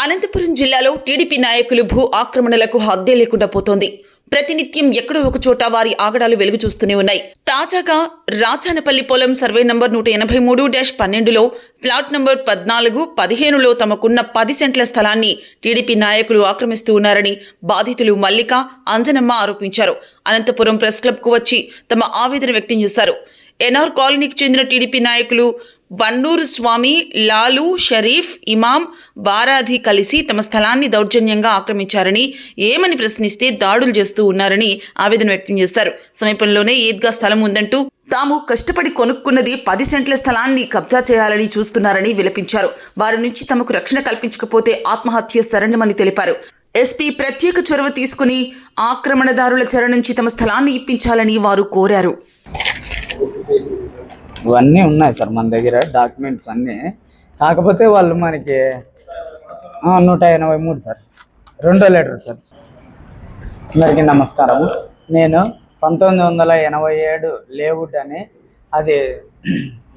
అనంతపురం జిల్లాలో టీడీపీ నాయకులు భూ ఆక్రమణలకు హద్దే లేకుండా పోతోంది. ప్రతినిత్యం ఎక్కడో ఒక చోట వారి ఆగడాలు వెలుగు చూస్తూనే ఉన్నాయి. తాజాగా రాచానపల్లి పొలం సర్వే నంబర్ 183-12లో ప్లాట్ నంబర్ 14-15లో తమకున్న 10 సెంట్ల స్థలాన్ని టీడీపీ నాయకులు ఆక్రమిస్తూ ఉన్నారని బాధితులు మల్లిక, అంజనమ్మ ఆరోపించారు. అనంతపురం ప్రెస్ క్లబ్కు వచ్చి తమ ఆవేదన వ్యక్తం చేశారు. ఎన్ఆర్ కాలనీకి చెందిన టీడీపీ నాయకులు వన్నూరు స్వామి, లాలు, షరీఫ్, ఇమాం, వారాధి కలిసి తమ స్థలాన్ని దౌర్జన్యంగా ఆక్రమించారని, ఏమని ప్రశ్నిస్తే దాడులు చేస్తూ ఉన్నారని ఆవేదన వ్యక్తం చేశారు. సమీపంలోనే ఈద్గా స్థలం ఉందంటూ తాము కష్టపడి కొనుక్కున్నది 10 సెంట్ల స్థలాన్ని కబ్జా చేయాలని చూస్తున్నారని విలపించారు. వారి నుంచి తమకు రక్షణ కల్పించకపోతే ఆత్మహత్య శరణ్యమని తెలిపారు. ఎస్పీ ప్రత్యేక చొరవ తీసుకుని ఆక్రమణదారుల చెర నుంచి తమ స్థలాన్ని ఇప్పించాలని వారు కోరారు. ఇవన్నీ ఉన్నాయి సార్ మన దగ్గర డాక్యుమెంట్స్ అన్నీ. కాకపోతే వాళ్ళు మనకి 183 సార్, 2 లెటర్ సార్. అందరికీ నమస్కారము. నేను 1987 లేఅవుట్ అని అది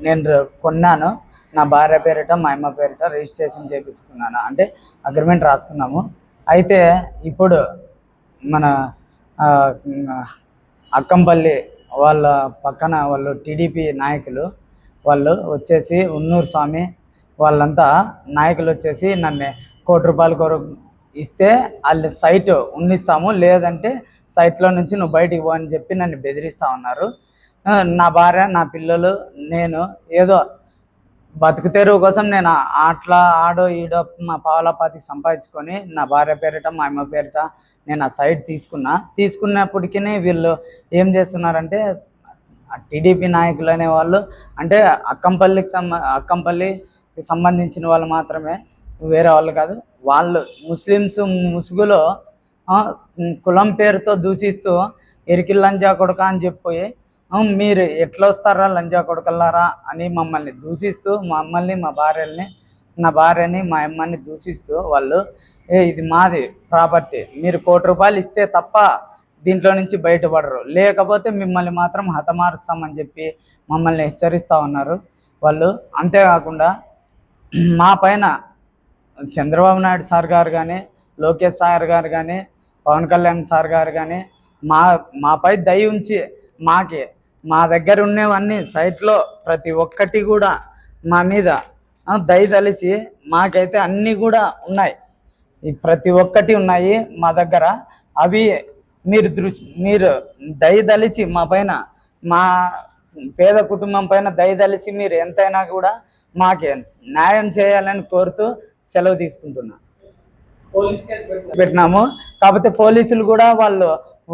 నేను కొన్నాను. నా భార్య పేరిట మా అమ్మ పేరిట రిజిస్ట్రేషన్ చేయించుకున్నాను, అంటే అగ్రిమెంట్ రాసుకున్నాము. అయితే ఇప్పుడు మన అక్కంపల్లి వాళ్ళ పక్కన వాళ్ళు టీడీపీ నాయకులు వాళ్ళు వచ్చేసి ఉన్నూరు స్వామి వాళ్ళంతా నాయకులు వచ్చేసి నన్ను ₹1,00,00,000 ఇస్తే వాళ్ళు సైట్ ఉన్నిస్తాము, లేదంటే సైట్లో నుంచి నువ్వు బయటికి పో అని చెప్పి నన్ను బెదిరిస్తూ ఉన్నారు. నా భార్య, నా పిల్లలు, నేను ఏదో బతుకు తెరువు కోసం నేను అట్లా ఆడో ఈడో మా పావులపాతికి సంపాదించుకొని నా భార్య పేరిట మా అమ్మ పేరిట నేను ఆ సైట్ తీసుకున్నప్పటికీ వీళ్ళు ఏం చేస్తున్నారంటే టీడీపీ నాయకులు అనేవాళ్ళు, అంటే అక్కంపల్లికి సంబంధించిన వాళ్ళు మాత్రమే, వేరే వాళ్ళు కాదు. వాళ్ళు ముస్లిమ్స్ ముసుగులో కులం పేరుతో దూషిస్తూ ఎరికి లంజా కొడక అని చెప్పి మీరు ఎట్లా వస్తారా లంజా కొడకల్లారా అని మమ్మల్ని దూషిస్తూ మమ్మల్ని మా భార్యల్ని నా భార్యని మా అమ్మని దూషిస్తూ వాళ్ళు ఇది మాది ప్రాపర్టీ, మీరు ₹1,00,00,000 ఇస్తే తప్ప దీంట్లో నుంచి బయటపడరు, లేకపోతే మిమ్మల్ని మాత్రం హతమారుస్తామని చెప్పి మమ్మల్ని హెచ్చరిస్తూ ఉన్నారు వాళ్ళు. అంతేకాకుండా మా పైన చంద్రబాబు నాయుడు సార్ గారు కానీ, లోకేష్ సార్ గారు కానీ, పవన్ కళ్యాణ్ సార్ గారు కానీ మాపై దయ ఉంచి మా దగ్గర ఉన్నవన్నీ సైట్లో ప్రతి ఒక్కటి కూడా మా మీద దయ తలిసి మాకైతే అన్నీ కూడా ఉన్నాయి, ప్రతి ఒక్కటి ఉన్నాయి మా దగ్గర. అవి మీరు దయదలిచి మా పైన, మా పేద కుటుంబం పైన దయదలిచి మీరు ఎంతైనా కూడా మాకే న్యాయం చేయాలని కోరుతూ సెలవు తీసుకుంటున్నా. పెట్టినాము, కాకపోతే పోలీసులు కూడా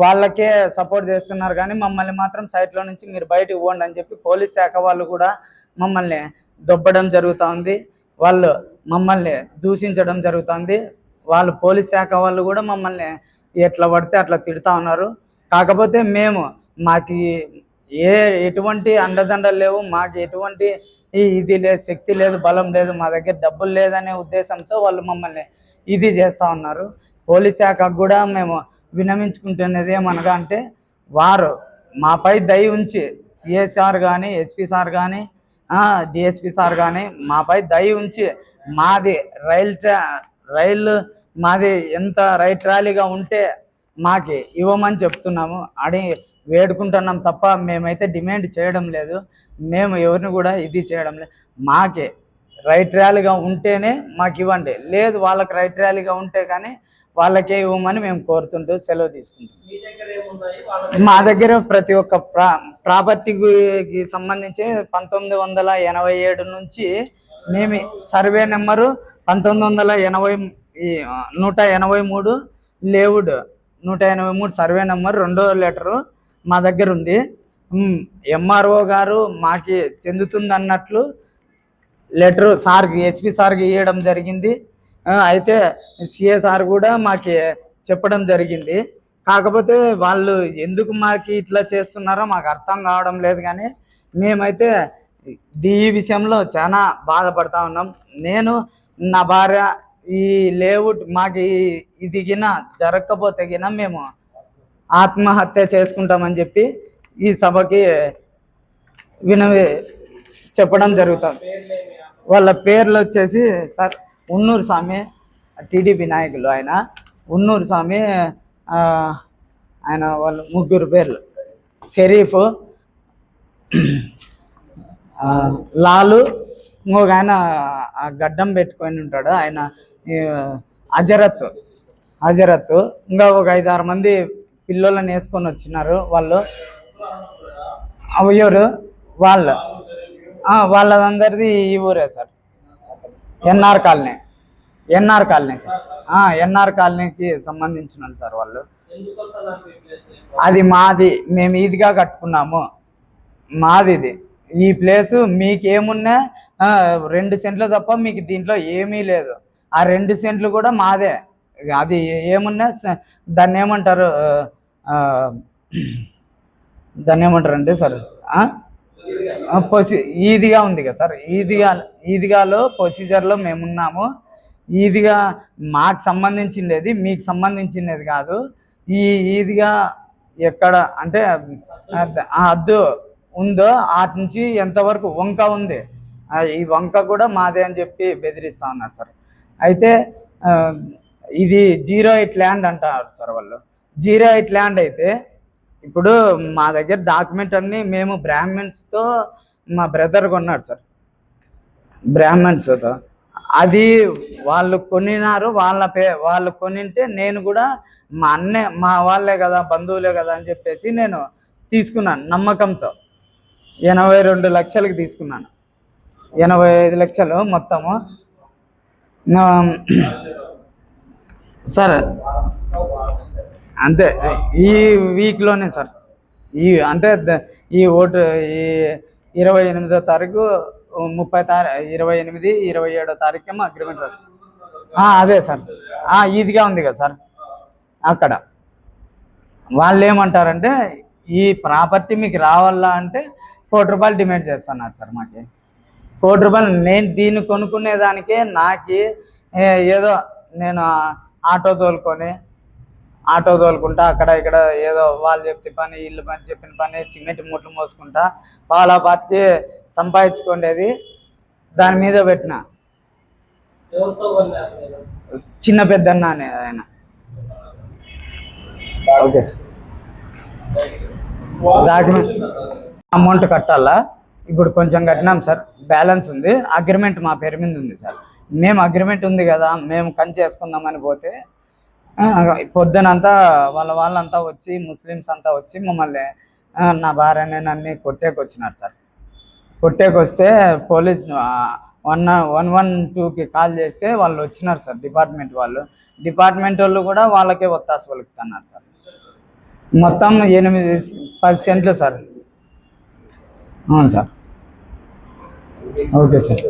వాళ్ళకే సపోర్ట్ చేస్తున్నారు, కానీ మమ్మల్ని మాత్రం సైట్లో నుంచి మీరు బయటకు పోండి అని చెప్పి పోలీస్ శాఖ వాళ్ళు కూడా మమ్మల్ని దొబ్బడం జరుగుతుంది, వాళ్ళు మమ్మల్ని దూషించడం జరుగుతుంది. వాళ్ళు పోలీస్ శాఖ వాళ్ళు కూడా మమ్మల్ని ఎట్లా పడితే అట్లా తిడుతూ ఉన్నారు. కాకపోతే మాకు ఎటువంటి అండదండలు లేవు, మాకు ఎటువంటి ఇది లేదు, శక్తి లేదు, బలం లేదు, మా దగ్గర డబ్బులు లేదనే ఉద్దేశంతో వాళ్ళు మమ్మల్ని ఇది చేస్తూ ఉన్నారు. పోలీస్ శాఖకు కూడా మేము విన్నవించుకుంటున్నది ఏమనగా అంటే వారు మాపై దయ ఉంచి సిఐ సార్ కానీ, ఎస్పీ సార్ కానీ, డిఎస్పీ సార్ కానీ మాపై దయ ఉంచి మాది రైలు మాది ఎంత రైట్ ర్యాలీగా ఉంటే మాకి ఇవ్వమని చెప్తున్నాము, అడిగి వేడుకుంటున్నాం తప్ప మేమైతే డిమాండ్ చేయడం లేదు, మేము ఎవరిని కూడా ఇది చేయడం లేదు. మాకే రైట్ ర్యాలీగా ఉంటేనే మాకు ఇవ్వండి, లేదు వాళ్ళకి రైట్ ర్యాలీగా ఉంటే కానీ వాళ్ళకే ఇవ్వమని మేము కోరుతుంటూ సెలవు తీసుకుంటాం. మా దగ్గర ప్రతి ఒక్క ప్రాపర్టీకి సంబంధించి 1987 నుంచి మేము సర్వే నెంబరు 183 లేవుడ్ 183 సర్వే నెంబర్ 2వ లెటరు మా దగ్గర ఉంది. ఎంఆర్ఓ గారు మాకి చెందుతుంది అన్నట్లు లెటరు సార్కి, ఎస్పీ సార్కి ఇవ్వడం జరిగింది. అయితే సిఏ సార్ కూడా మాకి చెప్పడం జరిగింది. కాకపోతే వాళ్ళు ఎందుకు మాకు ఇట్లా చేస్తున్నారో మాకు అర్థం కావడం లేదు, కానీ మేమైతే ఈ విషయంలో చాలా బాధపడతా ఉన్నాం. నేను, నా భార్య ఈ లేఅవుట్ మాకు ఇది గిన జరగకపోతే గిన మేము ఆత్మహత్య చేసుకుంటామని చెప్పి ఈ సభకి చెప్పడం జరుగుతుంది. వాళ్ళ పేర్లు వచ్చేసి సార్ ఉన్నూరు స్వామి, టీడీపీ నాయకులు. ఆయన ఉన్నూరు స్వామి, ఆయన వాళ్ళు ముగ్గురు పేర్లు షరీఫ్, లాలు, ఇంకొక ఆయన ఆ గడ్డం పెట్టుకొని ఉంటాడు ఆయన, ఈ హజరత్, ఇంకా ఒక 5-6 మంది పిల్లలను వేసుకొని వచ్చినారు. వాళ్ళు ఎవరు వాళ్ళందరిది ఈ ఊరే sir, NR colony sir. NR కాలనీకి సంబంధించిన సార్ వాళ్ళు. అది మాది, మేము ఈదిగా కట్టుకున్నాము, మాది ఇది. ఈ ప్లేసు మీకేమున్నా 2 సెంట్లు తప్ప మీకు దీంట్లో ఏమీ లేదు. ఆ 2 సెంట్లు కూడా మాదే. అది ఏమున్నా దాన్ని ఏమంటారు అంటే సార్ ఈదిగా ఉంది కదా సార్, ఈదిగాలో ప్రొసీజర్లో మేమున్నాము. ఈదిగా మాకు సంబంధించినది, మీకు సంబంధించినది కాదు. ఈ ఈదిగా ఎక్కడ అంటే హద్దు ఉందో అటు నుంచి ఎంతవరకు వంక ఉంది, ఈ వంక కూడా మాదే అని చెప్పి బెదిరిస్తూ ఉన్నారు సార్. అయితే ఇది 08 ల్యాండ్ అంటారు సార్ వాళ్ళు. 08 ల్యాండ్ అయితే ఇప్పుడు మా దగ్గర డాక్యుమెంట్ అన్నీ మేము బ్రాహ్మణ్స్తో, మా బ్రదర్ కొన్నాడు సార్ బ్రాహ్మణ్స్తో. అది వాళ్ళు కొనినారు, వాళ్ళు కొనింటే నేను కూడా మా వాళ్ళే కదా, బంధువులే కదా అని చెప్పేసి నేను తీసుకున్నాను నమ్మకంతో. 82 లక్షలకి తీసుకున్నాను, 85 లక్షలు మొత్తము సార్. అంతే ఈ వీక్లోనే సార్, అంటే ఈ 28వ తారీఖు, 28, 27వ తారీఖు అగ్రిమెంట్ రాదు. అదే సార్, ఈదిగా ఉంది కదా సార్. అక్కడ వాళ్ళు ఏమంటారంటే ఈ ప్రాపర్టీ మీకు రావాలా అంటే ₹1,00,00,000 డిమాండ్ చేస్తున్నారు సార్. మాకు ₹1,00,00,000, నేను దీన్ని కొనుక్కునేదానికే నాకు ఏదో నేను ఆటో తోలుకుంటా అక్కడ ఇక్కడ ఏదో వాళ్ళు చెప్పే పని, ఇల్లు పని, చెప్పిన పని, సిమెంట్ మూట్లు మోసుకుంటా పాలా బాతికి సంపాదించుకునేది. దాని మీద పెట్టిన చిన్న పెద్దన్న అనే ఆయన. ఓకే సార్, డాక్యుమెంట్ అమౌంట్ కట్టాలా? ఇప్పుడు కొంచెం కట్టినాం సార్, బ్యాలెన్స్ ఉంది. అగ్రిమెంట్ మా పేరు మీద ఉంది సార్. మేము అగ్రిమెంట్ ఉంది కదా, మేము కంచి చేసుకుందామని పోతే పొద్దునంతా వాళ్ళంతా వచ్చి, ముస్లిమ్స్ అంతా వచ్చి మమ్మల్ని, నా భార్యని నన్ను కొట్టేకొచ్చినారు సార్. కొట్టేకొస్తే పోలీస్ 112కి కాల్ చేస్తే వాళ్ళు వచ్చినారు సార్, డిపార్ట్మెంట్ వాళ్ళు కూడా వాళ్ళకే ఒత్తాసు పలుకుతున్నారు సార్. మొత్తం 8-10 సెంట్లు సార్. అవును సార్. Okay sir.